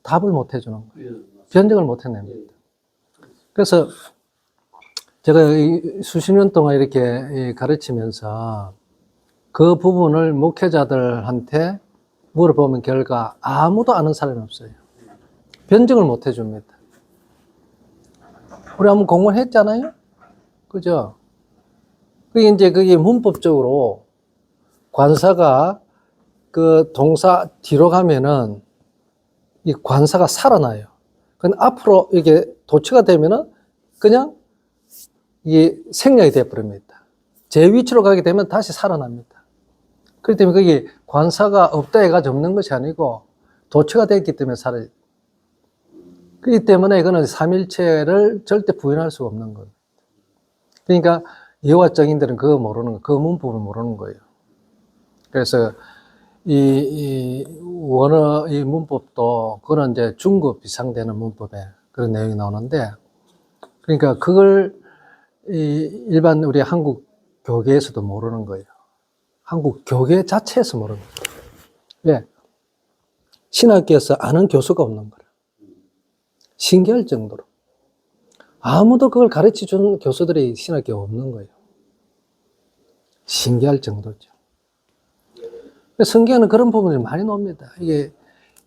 답을 못 해주는 거예요. 변증을 못 해냅니다. 그래서 제가 수십 년 동안 이렇게 가르치면서 그 부분을 목회자들한테 물어보면 결과 아무도 아는 사람이 없어요. 변증을 못 해줍니다. 우리 한번 공부했잖아요? 그죠? 그게 문법적으로 관사가 그 동사 뒤로 가면은 이 관사가 살아나요. 근데 앞으로 이게 도치가 되면은 그냥 이게 생략이 되어버립니다. 제 위치로 가게 되면 다시 살아납니다. 그렇기 때문에 그게 관사가 없다 해가지고 없는 것이 아니고 도치가 됐기 때문에 살아요. 그렇기 때문에 이거는 삼일체를 절대 부인할 수가 없는 거예요. 그러니까 여호와 증인들은 그거 모르는 거예요. 그 문법을 모르는 거예요. 그래서 이 원어 이 문법도 그거는 이제 중급 이상 되는 문법에 그런 내용이 나오는데, 그러니까 그걸 일반 우리 한국 교계에서도 모르는 거예요. 한국 교계 자체에서 모르는 거예요. 왜? 신학교에서 아는 교수가 없는 거예요. 신기할 정도로. 아무도 그걸 가르쳐 주는 교수들이 신학교에 없는 거예요. 신기할 정도죠. 성경에는 그런 부분이 많이 나옵니다. 이게,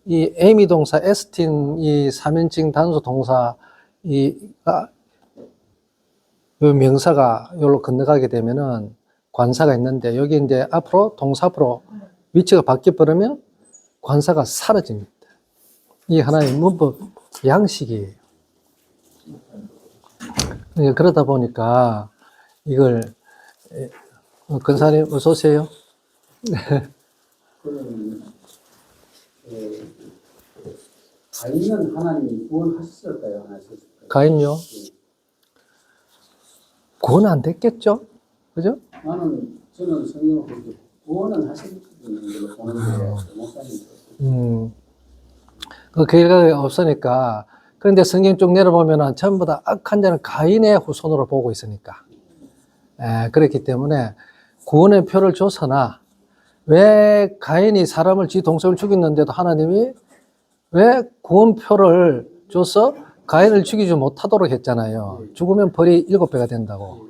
이 에미 동사, 에스틴, 이 3인칭 단수 동사, 이 명사가 여기로 건너가게 되면은 관사가 있는데, 여기 이제 앞으로 동사 앞으로 위치가 바뀌어버리면 관사가 사라집니다. 이게 하나의 문법 양식이에요. 그러다 보니까 이걸, 근사님 어서 오세요. 가인은 하나님이 구원하셨을까요? 안 하셨을까요? 가인요? 구원 안 됐겠죠? 그죠? 저는 성경을 보고 구원은 하셨는 걸로 보는데, 목사님. 그 결과가 없으니까. 그런데 성경 쭉 내려보면은 전부 다 악한 자는 가인의 후손으로 보고 있으니까. 그렇기 때문에 구원의 표를 줘서나, 왜 가인이 사람을 지 동생을 죽였는데도 하나님이 왜 구원표를 줘서 가인을 죽이지 못하도록 했잖아요. 죽으면 벌이 7배가 된다고.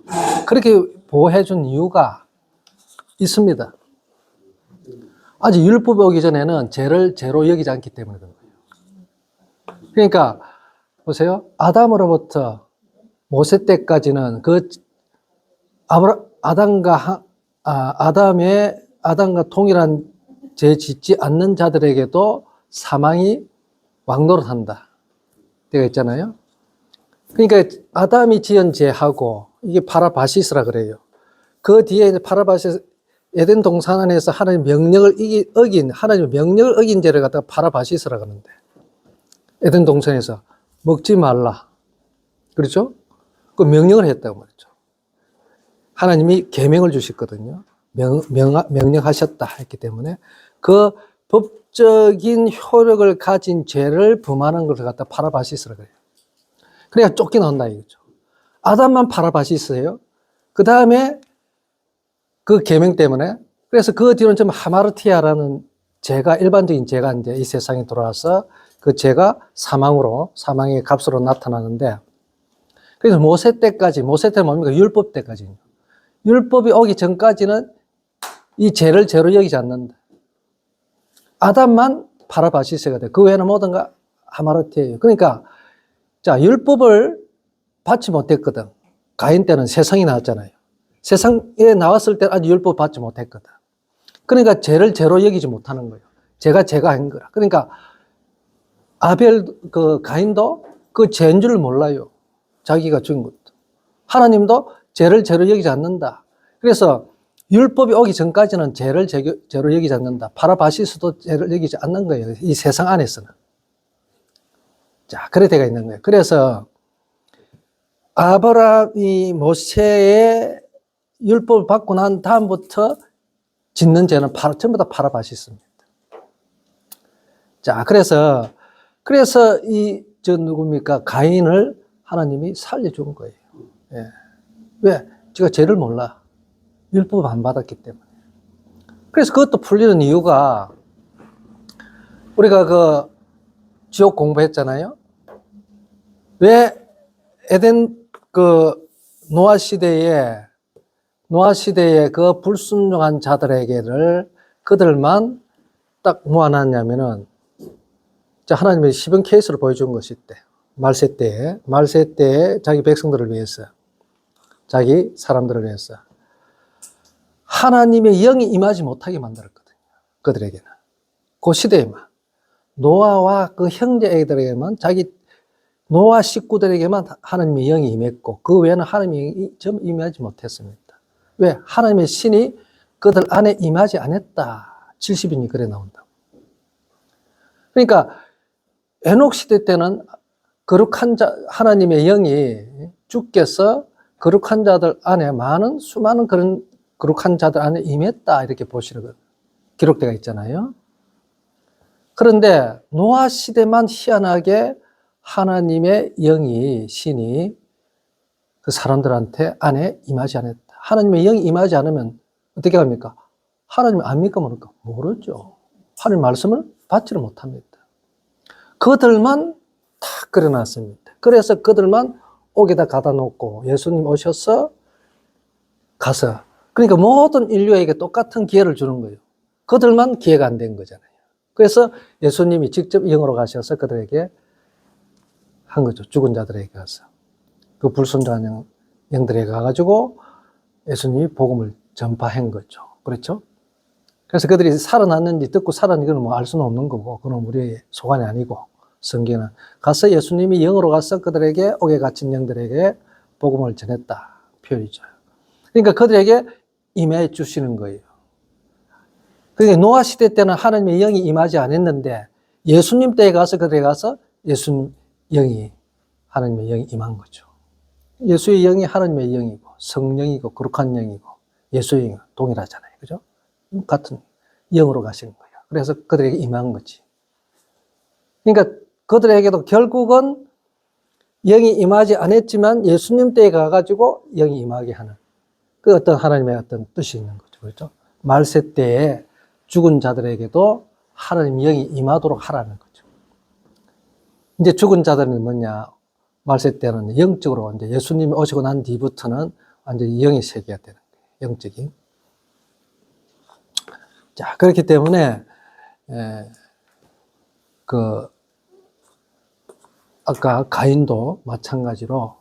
그렇게 보호해 준 이유가 있습니다. 아직 율법이 오기 전에는 죄를 죄로 여기지 않기 때문에 그런 거예요. 그러니까 보세요. 아담으로부터 모세 때까지는 그 아담과 동일한 죄 짓지 않는 자들에게도 사망이 왕노릇한다 되어 있잖아요. 그러니까 아담이 지은 죄하고, 이게 파라바시스라 그래요. 그 뒤에 파라바시스, 에덴 동산 안에서 하나님 명령을 하나님의 명령을 어긴 죄를 갖다가 파라바시스라 그러는데, 에덴 동산에서 먹지 말라, 그렇죠? 그 명령을 했다고 말이죠. 하나님이 계명을 주셨거든요. 명령하셨다 했기 때문에 그 법적인 효력을 가진 죄를 범하는 것을 갖다 파라바시스라 그래요. 그래야 쫓겨나온다 이거죠. 아담만 파라바시스예요. 그 다음에 그 계명 때문에, 그래서 그 뒤로는 좀 하마르티아라는 죄가, 일반적인 죄가 이제 이 세상에 들어와서 그 죄가 사망의 값으로 나타나는데, 그래서 모세 때는 뭡니까? 율법 때까지는. 율법이 오기 전까지는 이 죄를 죄로 여기지 않는다. 아담만 파라바시스가 돼. 그 외에는 모든 가 하마르티예요. 그러니까 자, 율법을 받지 못했거든. 가인 때는 세상이 나왔잖아요. 세상에 나왔을 때 아직 율법 받지 못했거든. 그러니까 죄를 죄로 여기지 못하는 거예요. 죄가 한 거라. 그러니까 가인도 그 죄인 줄 몰라요. 자기가 죽인 것도. 하나님도 죄를 죄로 여기지 않는다. 그래서 율법이 오기 전까지는 죄를 죄로 여기지 않는다. 파라바시스도 죄를 여기지 않는 거예요. 이 세상 안에서는. 자, 그래 되가 있는 거예요. 그래서 아브라함이 모세의 율법을 받고 난 다음부터 짓는 죄는 전부 다 파라바시스입니다. 자, 그래서 누굽니까? 가인을 하나님이 살려준 거예요. 예. 왜? 제가 죄를 몰라. 율법 안 받았기 때문에. 그래서 그것도 풀리는 이유가, 우리가 지옥 공부했잖아요. 왜 에덴 노아 시대에 그 불순종한 자들에게를 그들만 딱 모아놨냐면은, 자, 하나님의 시범 케이스를 보여준 것이 있대. 말세 때에 자기 백성들을 위해서, 자기 사람들을 위해서 하나님의 영이 임하지 못하게 만들었거든요. 그들에게는. 그 시대에만. 노아와 그 형제들에게만, 자기 노아 식구들에게만 하나님의 영이 임했고, 그 외에는 하나님이 좀 임하지 못했습니다. 왜? 하나님의 신이 그들 안에 임하지 않았다. 70인이 그래 나온다. 그러니까 에녹 시대 때는 거룩한 자, 하나님의 영이 주께서 거룩한 자들 안에 수많은 그런 거룩한 자들 안에 임했다. 이렇게 보시는 기록되어 있잖아요. 그런데 노아 시대만 희한하게 하나님의 영이, 신이 그 사람들한테 안에 임하지 않았다. 하나님의 영이 임하지 않으면 어떻게 합니까? 하나님 압니까 모릅니까? 모르죠. 하나님 말씀을 받지를 못합니다. 그들만 다 그려놨습니다. 그래서 그들만 옥에다 가다 놓고 예수님 오셔서 가서, 그러니까 모든 인류에게 똑같은 기회를 주는 거예요. 그들만 기회가 안 된 거잖아요. 그래서 예수님이 직접 영으로 가셔서 그들에게 한 거죠. 죽은 자들에게 가서. 그 불순종한 영들에게 가가지고 예수님이 복음을 전파한 거죠. 그렇죠? 그래서 그들이 살아났는지 듣고 살아난 건 뭐 알 수는 없는 거고, 그건 우리의 소관이 아니고, 성경은 가서 예수님이 영으로 가서 그들에게, 옥에 갇힌 영들에게 복음을 전했다. 표현이죠. 그러니까 그들에게 임해 주시는 거예요. 그러니까 노아 시대 때는 하나님의 영이 임하지 않았는데, 예수님 때에 가서 그들에게 가서 예수님 영이, 하나님의 영이 임한 거죠. 예수의 영이 하나님의 영이고, 성령이고, 거룩한 영이고, 예수의 영이 동일하잖아요. 그죠? 같은 영으로 가시는 거예요. 그래서 그들에게 임한 거지. 그러니까 그들에게도 결국은 영이 임하지 않았지만 예수님 때에 가가지고 영이 임하게 하는 그 어떤 하나님의 어떤 뜻이 있는 거죠. 그렇죠? 말세 때에 죽은 자들에게도 하나님 영이 임하도록 하라는 거죠. 이제 죽은 자들은 뭐냐? 말세 때는 영적으로 이제 예수님이 오시고 난 뒤부터는 완전히 영의 세계가 되는 거예요. 영적인. 자, 그렇기 때문에, 아까 가인도 마찬가지로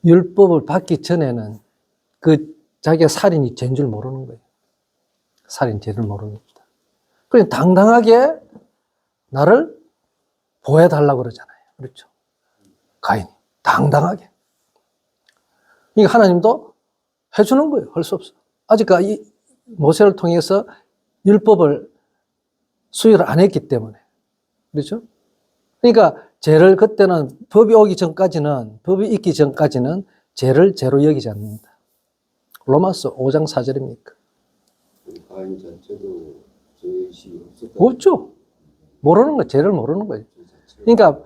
율법을 받기 전에는 자기가 살인이 죄인 줄 모르는 거예요. 살인 죄를 모릅니다. 그래서 당당하게 나를 보호해달라고 그러잖아요. 그렇죠? 가인이. 당당하게. 이게 하나님도 해주는 거예요. 할 수 없어. 아직까지 모세를 통해서 율법을 수혈을 안 했기 때문에. 그렇죠? 그러니까 죄를 그때는 법이 있기 전까지는 죄를 죄로 여기지 않는다. 로마서 5장 4절입니까? 가인 자체도 죄의식이 없었다. 없죠. 모르는 거예요. 죄를 모르는 거예요. 그러니까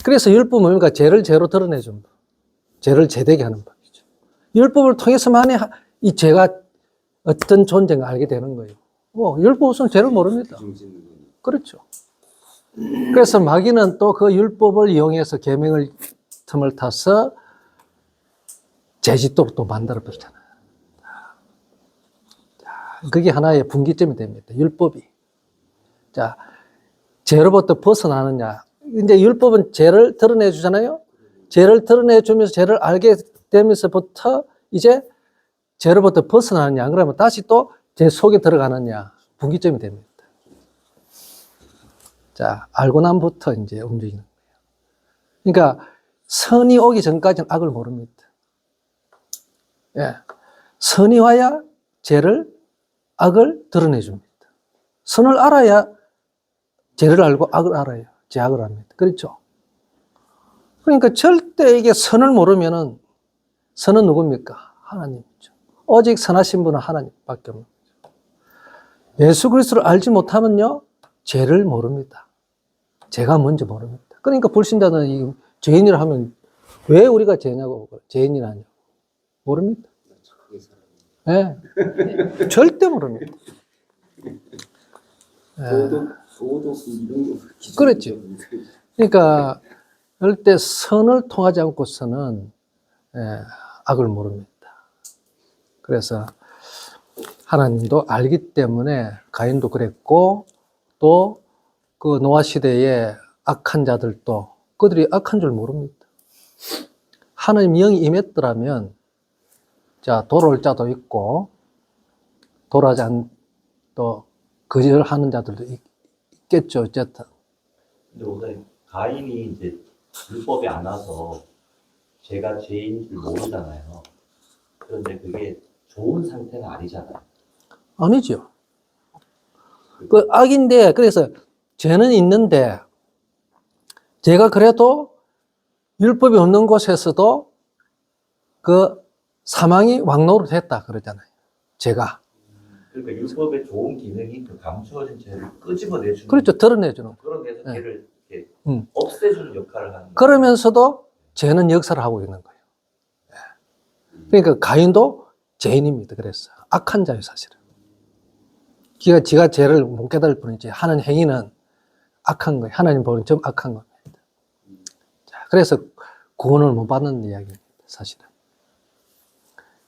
그래서 율법은 뭡니까? 죄를 죄로 드러내준 법. 죄를 죄되게 하는 법이죠. 율법을 통해서만이 이 죄가 어떤 존재인가 알게 되는 거예요. 율법 없으면 죄를 모릅니다. 그렇죠. 그래서 마귀는 또 그 율법을 이용해서 계명을 틈을 타서 죄짓도록 또 만들어 버리잖아요. 그게 하나의 분기점이 됩니다. 율법이. 자, 죄로부터 벗어나느냐. 이제 율법은 죄를 드러내 주잖아요. 죄를 드러내 주면서 죄를 알게 되면서부터 이제 죄로부터 벗어나느냐. 그러면 다시 또 죄 속에 들어가느냐. 분기점이 됩니다. 자, 알고 난부터 이제 움직이는 거예요. 그러니까 선이 오기 전까지는 악을 모릅니다. 예. 선이 와야 악을 드러내 줍니다. 선을 알아야 죄를 알고 악을 알아요. 죄악을 압니다. 그렇죠? 그러니까 절대 이게 선을 모르면은 선은 누굽니까? 하나님이죠. 오직 선하신 분은 하나님밖에 없는 거죠. 예수 그리스도를 알지 못하면요, 죄를 모릅니다. 죄가 뭔지 모릅니다. 그러니까 불신자는 이 죄인이라 하면 왜 우리가 죄냐고, 죄인이라냐고. 모릅니다. 예. 네. 절대 모릅니다. 저도 도덕 이런 거 기준. 그렇지. 그러니까 그럴 때 선을 통하지 않고서는 악을 모릅니다. 그래서 하나님도 알기 때문에 가인도 그랬고 또 그 노아 시대에 악한 자들도 그들이 악한 줄 모릅니다. 하나님 영이 임했더라면 자 돌아올 자도 있고 돌아오지 않 또 거절하는 자들도 있겠죠. 어쨌든. 근데 우선 가인이 이제 율법이 안 와서 제가 죄인 줄 모르잖아요. 그런데 그게 좋은 상태는 아니잖아요. 아니죠. 그 악인데 그래서 죄는 있는데 제가 그래도 율법이 없는 곳에서도 그 사망이 왕노릇 했다 그러잖아요. 제가. 그러니까 율법의 좋은 기능이 그 감추어진 죄를 끄집어내주는 그렇죠. 드러내주는 거. 그런 데서 네. 죄를 이렇게 음. 없애주는 역할을 하는 거예요. 그러면서도 죄는 역사를 하고 있는 거예요. 그러니까 가인도 죄인입니다. 그래서 악한 자예요, 사실은. 지가 죄를 못 깨달을 뿐이지 하는 행위는 악한 거예요. 하나님 보는 좀 악한 겁니다. 자, 그래서 구원을 못 받는 이야기입니다. 사실은.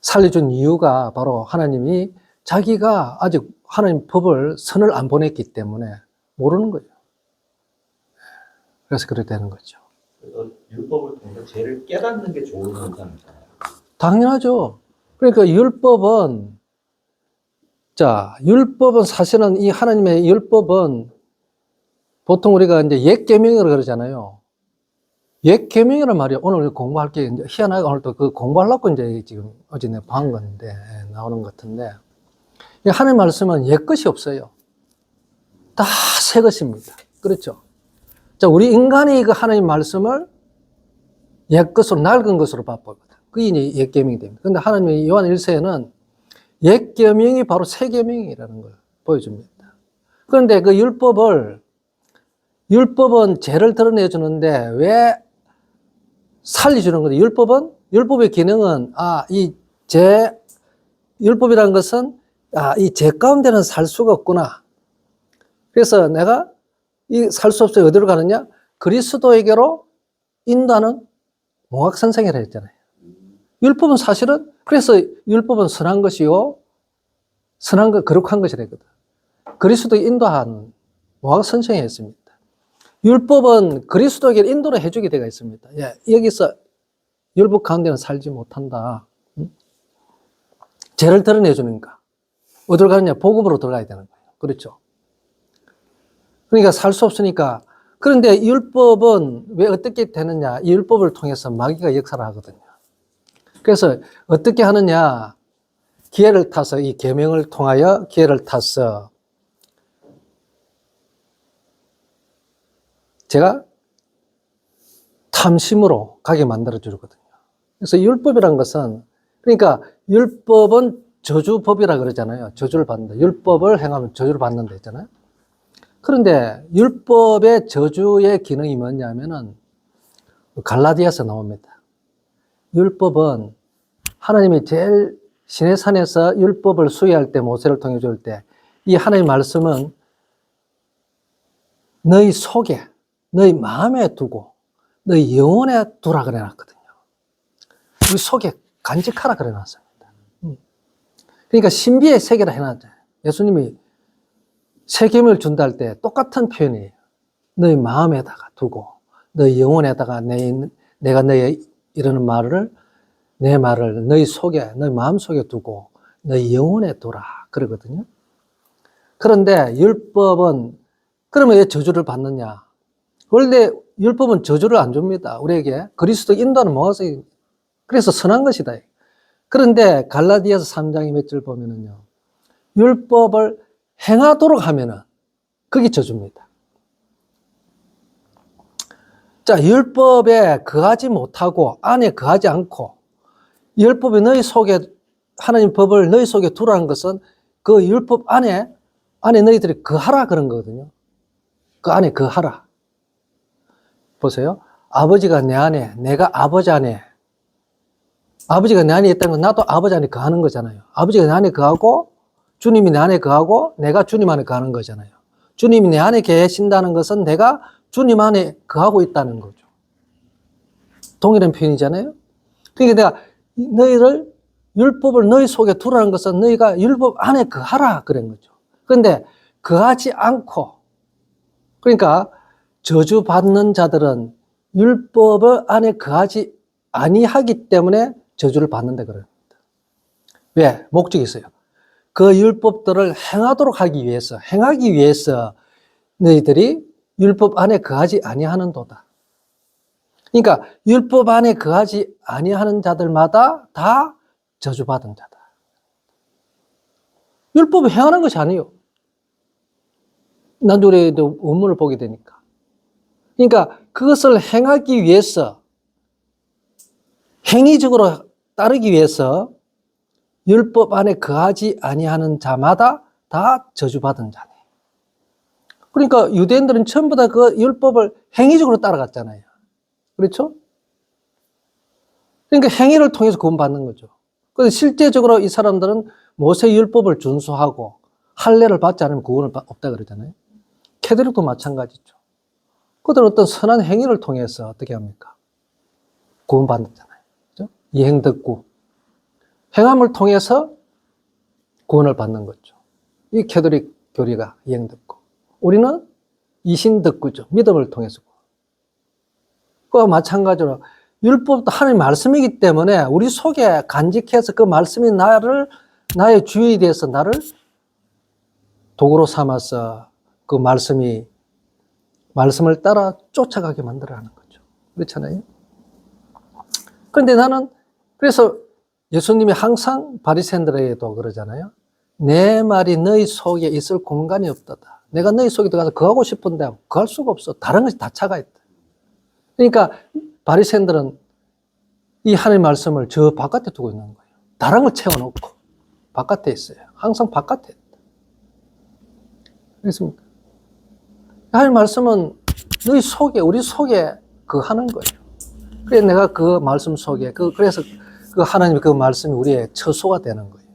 살려준 이유가 바로 하나님이 자기가 아직 하나님 법을 선을 안 보냈기 때문에 모르는 거예요. 그래서 그렇게 되는 거죠. 그래서 율법을 통해서 죄를 깨닫는 게 좋은 현상이잖아요. 당연하죠. 그러니까 율법은 사실은 이 하나님의 율법은 보통 우리가 이제 옛 계명이라고 그러잖아요. 옛 계명이란 말이 오늘 공부할 게 이제 희한하게 오늘 또 그 공부하려고 이제 지금 어제 내가 본 건데 나오는 것 같은데 이 하나님 말씀은 옛 것이 없어요. 다 새 것입니다. 그렇죠? 자, 우리 인간이 그 하나님 말씀을 옛 것으로 낡은 것으로 바꿔거든. 그게 이제 옛 계명이 됩니다. 근데 하나님의 요한 1서에는 옛 계명이 바로 새 계명이라는 걸 보여줍니다. 그런데 그 율법은 죄를 드러내주는데 왜 살려주는 건데 율법의 기능은 율법이라는 것은 이 죄 가운데는 살 수가 없구나. 그래서 내가 살 수 없어요. 어디로 가느냐? 그리스도에게로 인도하는 몽학선생이라 했잖아요. 율법은 사실은 그래서 율법은 선한 것이요 선한 것 거룩한 것이라 했거든. 그리스도에 인도한 몽학선생이 했습니다. 율법은 그리스도에게 인도를 해주게 되어 있습니다. 예, 여기서 율법 가운데는 살지 못한다. 죄를 드러내주니까. 어디로 가느냐? 복음으로 들어가야 되는 거예요. 그렇죠? 그러니까 살 수 없으니까. 그런데 율법은 왜 어떻게 되느냐? 이 율법을 통해서 마귀가 역사를 하거든요. 그래서 어떻게 하느냐? 기회를 타서 이 계명을 통하여 기회를 타서 제가 탐심으로 가게 만들어 주거든요. 그래서 율법이란 것은 그러니까 율법은 저주법이라 그러잖아요. 저주를 받는다. 율법을 행하면 저주를 받는다 했잖아요. 그런데 율법의 저주의 기능이 뭐냐면은 갈라디아서 나옵니다. 율법은 하나님이 제일 시내산에서 율법을 수행할 때 모세를 통해 줄 때 이 하나님의 말씀은 너희 속에 너희 마음에 두고 너희 영혼에 두라 그래 놨거든요. 우리 속에 간직하라 그래 놨습니다. 그러니까 신비의 세계라 해놨잖아요. 예수님이 새 계명을 준다 할 때 똑같은 표현이에요. 너희 마음에다가 두고 너희 영혼에다가 내가 너희 이러는 말을 내 말을 너희 속에 너희 마음속에 두고 너희 영혼에 두라 그러거든요. 그런데 율법은 그러면 왜 저주를 받느냐? 원래 율법은 저주를 안 줍니다. 우리에게 그리스도 인도하는 모아서 그래서 선한 것이다. 그런데 갈라디아서 3장의 몇 절 보면은요. 율법을 행하도록 하면은 그게 저주입니다. 자, 율법에 거하지 못하고 안에 거하지 않고 율법이 너희 속에 하나님 법을 너희 속에 두라는 것은 그 율법 안에 너희들이 거하라 그런 거거든요. 그 안에 거하라. 보세요. 아버지가 내 안에, 내가 아버지 안에, 아버지가 내 안에 있다는 건 나도 아버지 안에 거하는 거잖아요. 아버지가 내 안에 거하고 주님이 내 안에 거하고 내가 주님 안에 거하는 거잖아요. 주님이 내 안에 계신다는 것은 내가 주님 안에 거하고 있다는 거죠. 동일한 표현이잖아요. 그러니까 내가 너희를 율법을 너희 속에 두라는 것은 너희가 율법 안에 거하라 그런 거죠. 그런데 거하지 않고, 그러니까 저주받는 자들은 율법 안에 거하지 아니하기 때문에 저주를 받는다 그럽니다. 왜? 목적이 있어요. 그 율법들을 행하기 위해서 너희들이 율법 안에 거하지 아니하는도다. 그러니까 율법 안에 거하지 아니하는 자들마다 다 저주받은 자다. 율법을 행하는 것이 아니에요. 나중에도 원문을 보게 되니까. 그러니까 그것을 행하기 위해서, 행위적으로 따르기 위해서 율법 안에 거하지 아니하는 자마다 다 저주받은 자네. 그러니까 유대인들은 전부 다 그 율법을 행위적으로 따라갔잖아요. 그렇죠? 그러니까 행위를 통해서 구원받는 거죠. 그런데 실제적으로 이 사람들은 모세 율법을 준수하고 할례를 받지 않으면 구원을 없다 그러잖아요. 캐드릭도 마찬가지죠. 그들은 어떤 선한 행위를 통해서 어떻게 합니까? 구원받았잖아요. 그렇죠? 이행덕구. 행함을 통해서 구원을 받는 거죠. 이 캐드릭 교리가 이행덕구. 우리는 이신덕구죠. 믿음을 통해서. 그와 마찬가지로 율법도 하나님의 말씀이기 때문에 우리 속에 간직해서 그 말씀이 나의 주인이 돼서 나를 도구로 삼아서 그 말씀을 따라 쫓아가게 만들어가는 거죠. 그렇잖아요. 그런데 그래서 예수님이 항상 바리새인들에게도 그러잖아요. 내 말이 너희 속에 있을 공간이 없다다. 내가 너희 속에 들어가서 거하고 싶은데 거할 수가 없어. 다른 것이 다 차가 있다. 그러니까 바리새인들은 이 하나님의 말씀을 저 바깥에 두고 있는 거예요. 다른 걸 채워놓고 바깥에 있어요. 항상 바깥에 있다. 그렇습니까? 하나님의 말씀은 너희 속에, 우리 속에 하는 거예요. 그래서 내가 그 말씀 속에, 그래서 그 하나님의 그 말씀이 우리의 처소가 되는 거예요.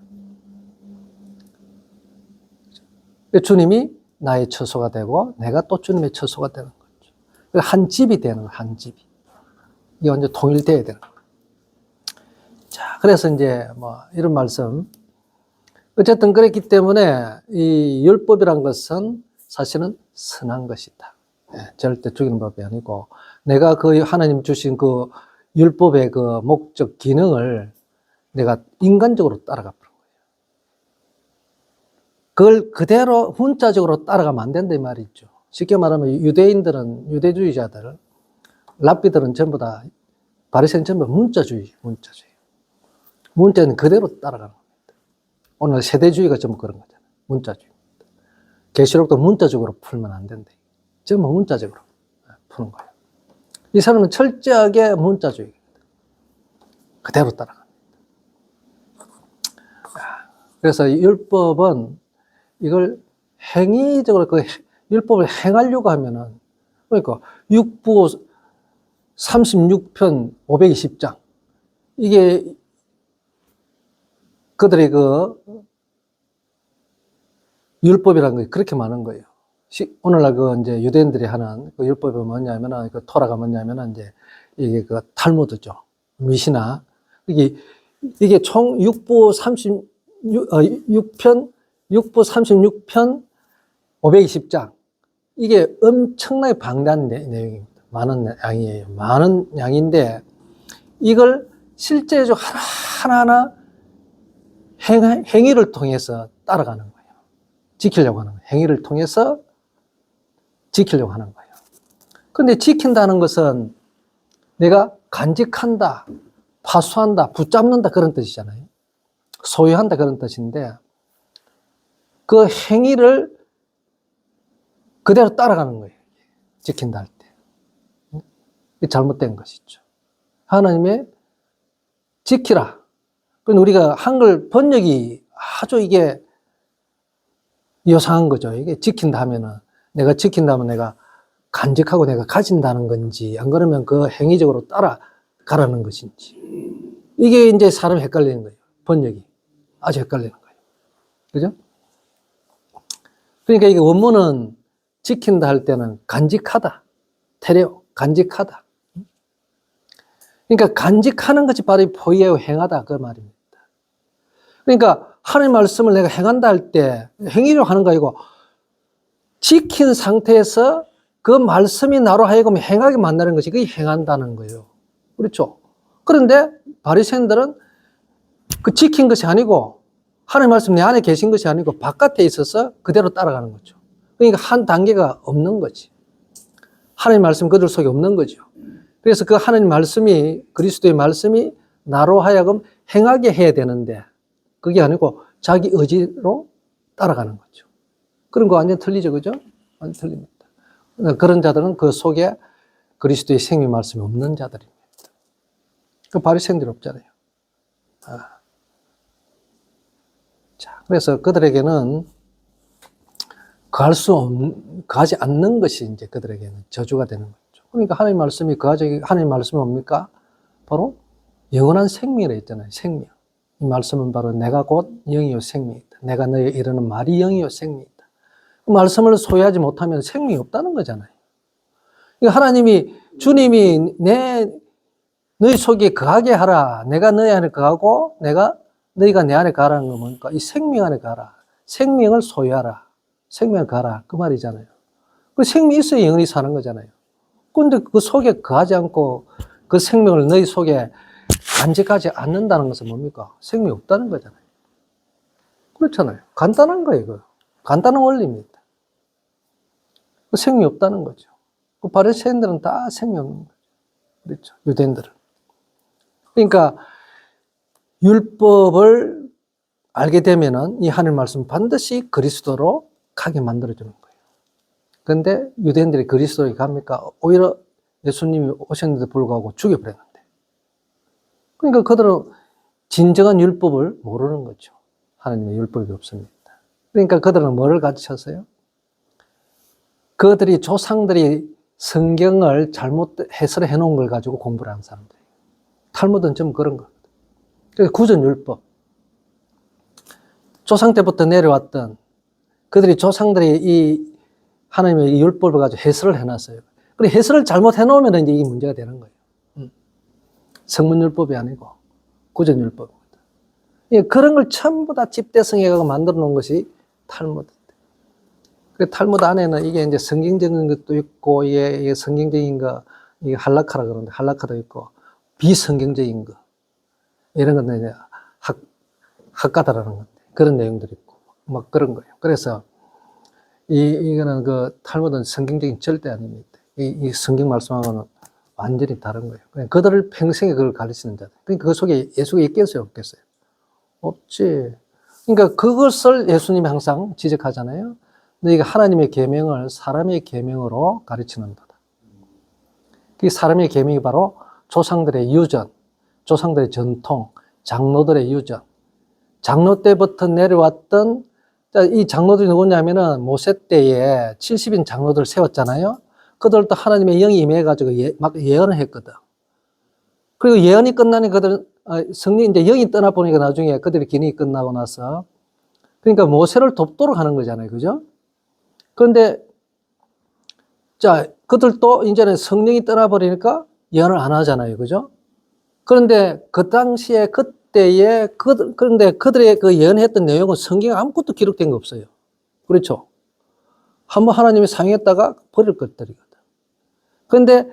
주님이 나의 처소가 되고 내가 또 주님의 처소가 되는 거죠. 한 집이 되는 거예요. 한 집이. 이게 완전 통일돼야 되는 거예요. 자, 그래서 이제 이런 말씀. 어쨌든 그랬기 때문에 이 율법이란 것은 사실은 선한 것이다. 절대 죽이는 법이 아니고 내가 그 하나님 주신 그 율법의 그 목적 기능을 내가 인간적으로 따라가 버린 거예요. 그걸 그대로 문자적으로 따라가면 안 된다 이 말이죠. 쉽게 말하면 유대인들은, 유대주의자들, 랍비들은 전부 다, 바리새인 전부 문자주의. 문자는 그대로 따라가는 겁니다. 오늘 세대주의가 전부 그런 거잖아요. 문자주의. 계시록도 문자적으로 풀면 안 된다. 전부 문자적으로 푸는 거예요. 이 사람은 철저하게 문자주의입니다. 그대로 따라갑니다. 그래서 율법은 이걸 행위적으로 그 율법을 행하려고 하면은, 그러니까 육부 36편 520장 이게 그들의 그 율법이라는 게 그렇게 많은 거예요. 오늘날 이제 유대인들이 하는 그 율법이 뭐냐면은, 그 토라가 뭐냐면은, 이제 이게 그 탈무드죠. 미시나. 이게 총 육부 36편 520장. 이게 엄청나게 방대한 내용입니다. 많은 양이에요. 많은 양인데, 이걸 실제적으로 하나하나 행위를 통해서 따라가는 거예요. 지키려고 하는 거예요. 행위를 통해서 지키려고 하는 거예요. 근데 지킨다는 것은 내가 간직한다, 파수한다, 붙잡는다 그런 뜻이잖아요. 소유한다 그런 뜻인데 그 행위를 그대로 따라가는 거예요. 지킨다 할 때. 이게 잘못된 것이죠. 하나님의 지키라. 그런데 우리가 한글 번역이 아주 이게 요상한 거죠. 이게 지킨다 하면은 내가 지킨다면 내가 간직하고 내가 가진다는 건지 안 그러면 그 행위적으로 따라가라는 것인지 이게 이제 사람이 헷갈리는 거예요. 번역이 아주 헷갈리는 거예요. 그죠? 그러니까 이게 원문은 지킨다 할 때는 간직하다. 테레오, 간직하다. 그러니까 간직하는 것이 바로 포이에오 행하다 그 말입니다. 그러니까 하나님 말씀을 내가 행한다 할 때 행위로 하는 거 아니고 지킨 상태에서 그 말씀이 나로 하여금 행하게 만드는 것이 그게 행한다는 거예요. 그렇죠? 그런데 바리새인들은 그 지킨 것이 아니고 하나님 말씀 내 안에 계신 것이 아니고 바깥에 있어서 그대로 따라가는 거죠. 그러니까 한 단계가 없는 거지. 하나님 말씀 그들 속에 없는 거죠. 그래서 그 하나님 말씀이 그리스도의 말씀이 나로 하여금 행하게 해야 되는데 그게 아니고 자기 의지로 따라가는 거죠. 그런 거 완전 틀리죠, 그죠? 완전 틀립니다. 그런 자들은 그 속에 그리스도의 생명 말씀이 없는 자들입니다. 그 바리새인들이 없잖아요. 자, 그래서 그들에게는 거하지 않는 것이 이제 그들에게는 저주가 되는 거죠. 그러니까 하나님 말씀이 하나님 말씀은 뭡니까? 바로 영원한 생명이라 했잖아요. 생명. 이 말씀은 바로 내가 곧 영이요 생명이다. 내가 너에 이르는 말이 영이요 생명이다. 그 말씀을 소유하지 못하면 생명이 없다는 거잖아요. 그러니까 하나님이 주님이 너희 속에 거하게 하라. 내가 너희 안에 거하고 너희가 내 안에 거하라는 건 뭡니까? 이 생명 안에 거하라. 생명을 소유하라. 생명을 거하라. 그 말이잖아요. 그 생명이 있어야 영원히 사는 거잖아요. 그런데 그 속에 거하지 않고 그 생명을 너희 속에 간직하지 않는다는 것은 뭡니까? 생명이 없다는 거잖아요. 그렇잖아요. 간단한 거예요. 그 간단한 원리입니다. 그 생명이 없다는 거죠. 그 바리새인들은 다 생명이 없는 거죠. 그렇죠. 유대인들은. 그러니까 율법을 알게 되면은 이 하나님 말씀 반드시 그리스도로 가게 만들어주는 거예요. 그런데 유대인들이 그리스도로 갑니까? 오히려 예수님이 오셨는데도 불구하고 죽여버렸는데. 그러니까 그들은 진정한 율법을 모르는 거죠. 하나님의 율법이 없습니다. 그러니까 그들은 뭐를 가르쳤어요? 그들이 조상들이 성경을 잘못 해설해 놓은 걸 가지고 공부를 하는 사람들이에요. 탈무드는 좀 그런 거거든요. 그래서 구전율법. 조상 때부터 내려왔던 그들이 조상들이 이 하나님의 율법을 가지고 해설을 해놨어요. 그리고 해설을 잘못 해놓으면 이제 이게 문제가 되는 거예요. 성문율법이 아니고 구전율법입니다. 그런 걸 전부 다 집대성해서 만들어 놓은 것이 탈무드. 그 탈무드 안에는 이게 이제 성경적인 것도 있고, 이게 성경적인 거, 이게 할라카라 그러는데, 할라카도 있고, 비성경적인 거. 이런 건 이제 학가다라는 건데, 그런 내용들이 있고, 막 그런 거예요. 그래서, 이거는 그 탈무드는 성경적인 절대 아닙니다. 이 성경 말씀하고는 완전히 다른 거예요. 그냥 그들을 평생에 그걸 가르치는 자들. 그러니까 그 속에 예수가 있겠어요, 없겠어요? 없지. 그러니까 그것을 예수님이 항상 지적하잖아요. 너희가 하나님의 계명을 사람의 계명으로 가르치는도다. 그 사람의 계명이 바로 조상들의 유전, 조상들의 전통, 장로들의 유전. 장로 때부터 내려왔던, 이 장로들이 누구냐면은 모세 때에 70인 장로들을 세웠잖아요. 그들도 하나님의 영이 임해가지고 막 예언을 했거든. 그리고 예언이 끝나니 성령 이제 영이 떠나보니까 나중에 그들의 기능이 끝나고 나서, 그러니까 모세를 돕도록 하는 거잖아요. 그죠? 그런데, 자, 그들도 이제는 성령이 떠나버리니까 예언을 안 하잖아요. 그죠? 그런데 그 당시에, 그때에, 그런데 그들의 그 예언했던 내용은 성경에 아무것도 기록된 거 없어요. 그렇죠? 한번 하나님이 상했다가 버릴 것들이거든. 그런데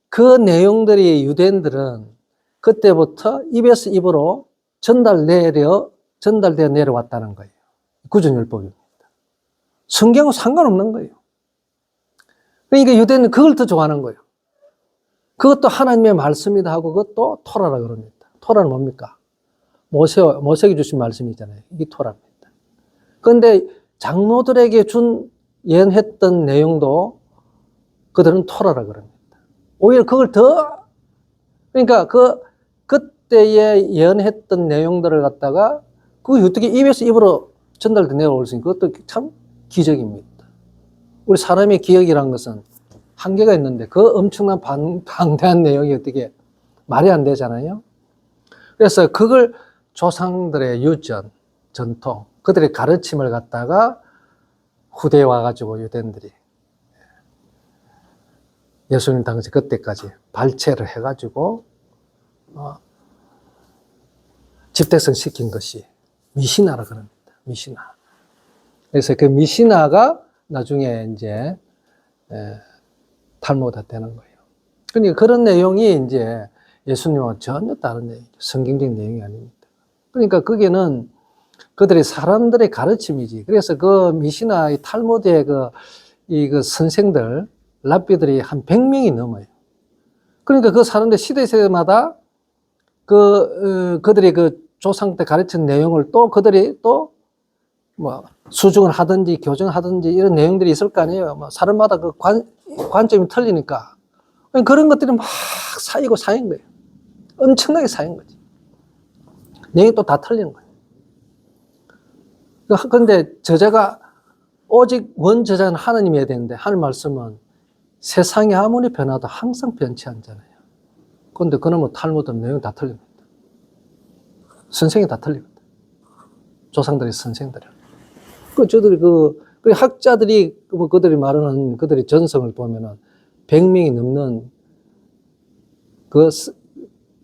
그 내용들이 유대인들은 그때부터 입에서 입으로 전달되어 내려왔다는 거예요. 구전율법입니다. 성경은 상관없는 거예요. 그러니까 유대인은 그걸 더 좋아하는 거예요. 그것도 하나님의 말씀이다 하고 그것도 토라라 그럽니다. 토라는 뭡니까? 모세에게 주신 말씀이잖아요. 이게 토라입니다. 그런데 장로들에게 예언했던 내용도 그들은 토라라 그럽니다. 오히려 그걸 그러니까 그때에 예언했던 내용들을 갖다가 그게 어떻게 입에서 입으로 전달돼 내려올 수 있는 그것도 참 기적입니다. 우리 사람의 기억이란 것은 한계가 있는데 그 엄청난 방대한 내용이 어떻게 말이 안 되잖아요. 그래서 그걸 조상들의 유전, 전통, 그들의 가르침을 갖다가 후대에 와가지고 유대인들이 예수님 당시 그때까지 발췌를 해가지고 집대성 시킨 것이 미시나라 그럽니다. 미시나. 그래서 그 미시나가 나중에 이제 탈무드가 되는 거예요. 그러니까 그런 내용이 이제 예수님과 전혀 다른 내용이죠. 성경적인 내용이 아닙니다. 그러니까 거기는 그들이 사람들의 가르침이지. 그래서 그 미시나, 이 탈무드의 그 선생들, 랍비들이 한 100명이 넘어요. 그러니까 그 사람들 시대마다 그들이 그 조상 때 가르친 내용을 또 그들이 또 뭐 수중을 하든지 교정하든지 이런 내용들이 있을 거 아니에요. 뭐 사람마다 그 관점이 틀리니까 그런 것들이 막 쌓인 거예요. 엄청나게 쌓인 거지. 내용이 또 다 틀리는 거예요. 그런데 저자가 오직 원저자는 하나님이어야 되는데 하늘 말씀은 세상이 아무리 변화도 항상 변치 않잖아요. 그런데 그놈의 탈무드 내용이 다 틀립니다. 선생이 다 틀립니다. 조상들의 선생들은. 저들이 학자들이 그들이 말하는 그들의 전성을 보면은 100명이 넘는 그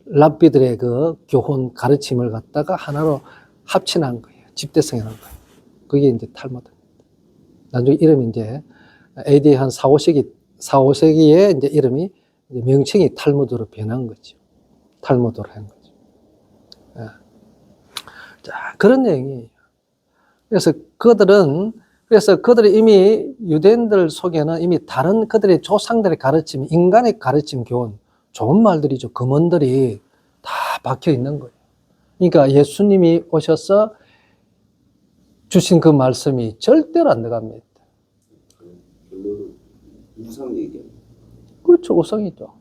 랍비들의 그 교훈 가르침을 갖다가 하나로 합친한 거예요. 집대성이라는 거예요. 그게 이제 탈무드입니다. 나중에 이름이 이제 AD 한 4, 5세기에 이제 이름이 이제 명칭이 탈무드로 변한 거죠. 탈무드로 한 거죠. 예. 자, 그런 내용이에요. 그래서 그들이 이미 유대인들 속에는 이미 다른 그들의 조상들의 가르침, 인간의 가르침 교훈, 좋은 말들이죠. 금언들이 다 박혀 있는 거예요. 그러니까 예수님이 오셔서 주신 그 말씀이 절대로 안 들어갑니다. 결론은 우상 얘기합니다. 그렇죠. 우상이죠.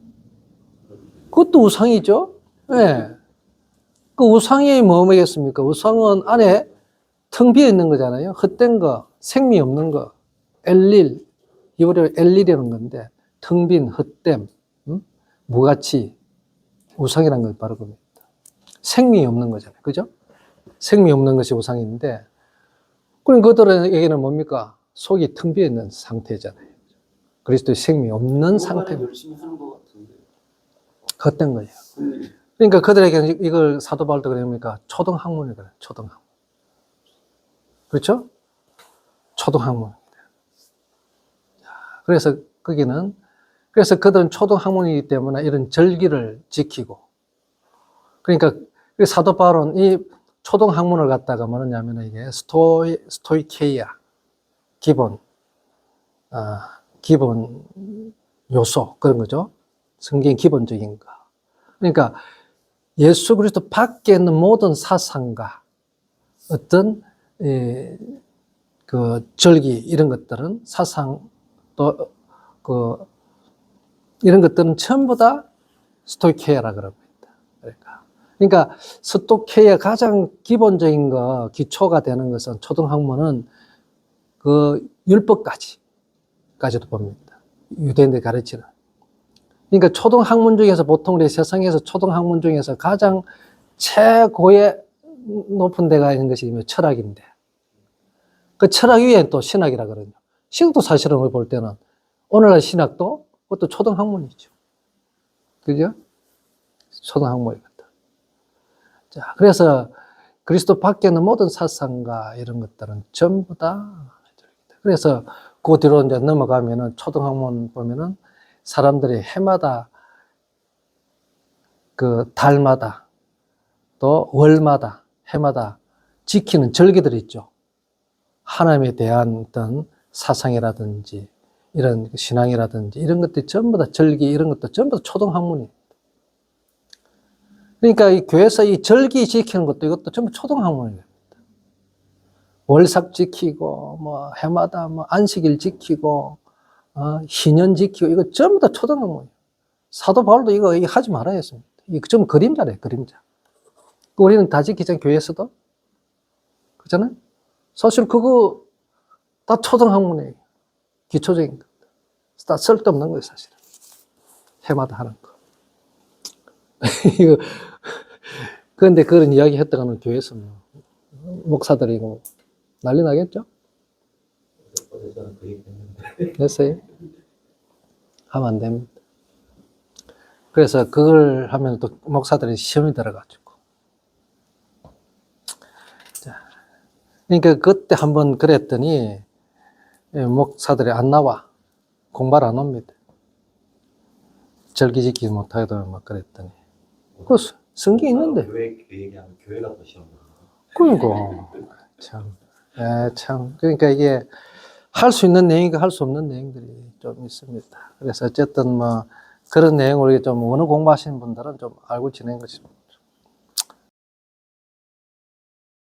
그것도 우상이죠. 예. 네. 그 우상이 뭐겠습니까? 우상은 안에 텅 비어 있는 거잖아요. 헛된 거, 생미 없는 거, 엘릴, 이번에 엘릴이라는 건데, 텅 빈 헛됨, 무가치, 우상이라는 걸 바로 겁니다. 생미 없는 거잖아요. 그죠? 생미 없는 것이 우상인데, 그럼 그들에게는 뭡니까? 속이 텅 비어 있는 상태잖아요. 그리스도의 생미 없는 상태. 열심히 하는 것 같은데. 헛된 거예요. 그러니까 그들에게는 이걸 사도 바울도 그럽니까? 초등학문이거든요. 초등학문. 그렇죠? 초등학문입니다. 그래서 그래서 그들은 초등학문이기 때문에 이런 절기를 지키고, 그러니까 사도 바울은 이 초등학문을 갖다가 뭐냐면 이게 스토이케이아, 기본 요소, 그런 거죠. 성경 기본적인 거. 그러니까 예수 그리스도 밖에 있는 모든 사상과 어떤 그 절기 이런 것들은 사상 또 이런 것들은 전부 다 스토이케이아라 그럽니다. 그러니까 스토이케이아 가장 기본적인 거 기초가 되는 것은 초등학문은 그 율법까지도 봅니다. 유대인들이 가르치는. 그러니까 초등학문 중에서 보통 우리 세상에서 초등학문 중에서 가장 최고의 높은 데가 있는 것이 철학인데, 그 철학 위에 또 신학이라 그러죠. 신학도 사실은 우리 볼 때는 오늘날 신학도 그것도 초등학문이죠. 그죠? 초등학문이거든. 자, 그래서 그리스도 밖에는 모든 사상과 이런 것들은 전부 다. 그래서 그 뒤로 이제 넘어가면은 초등학문 보면은 사람들이 해마다 그 달마다 또 월마다 해마다 지키는 절기들이 있죠. 하나님에 대한 어떤 사상이라든지 이런 신앙이라든지 이런 것들이 전부 다 절기 이런 것도 전부 다 초등학문이에요. 그러니까 이 교회에서 이 절기 지키는 것도 이것도 전부 초등학문이에요. 월삭 지키고 뭐 해마다 뭐 안식일 지키고 희년 지키고 이거 전부 다 초등학문이에요. 사도 바울도 이거 하지 말아야 했습니다. 이거 좀 그림자래요, 그림자. 우리는 다 지키잖아요, 교회에서도. 그렇잖아요? 사실 그거 다 초등학문이에요. 기초적인 거. 다 쓸데없는 거예요, 사실은. 해마다 하는 거. 이거, 그런데 그런 이야기 했다가는 교회에서는 목사들이 이거 난리 나겠죠? 어제 저는 그 얘기 했는데. 됐어요? 하면 안 됩니다. 그래서 그걸 하면 또 목사들이 시험이 들어가지고. 자, 그러니까 그때 한번 그랬더니 목사들이 안 나와. 공부를 안 옵니다. 절기 지키지 못하게 막 그랬더니. 그 성경이 있는데. 교회 얘기하면 교회가 또 시험 보는 그러니까 참, 참 그러니까 이게 할 수 있는 내용이고 할 수 없는 내용들이 좀 있습니다. 그래서 어쨌든 뭐 그런 내용을 좀 언어 공부하시는 분들은 좀 알고 지내는 것이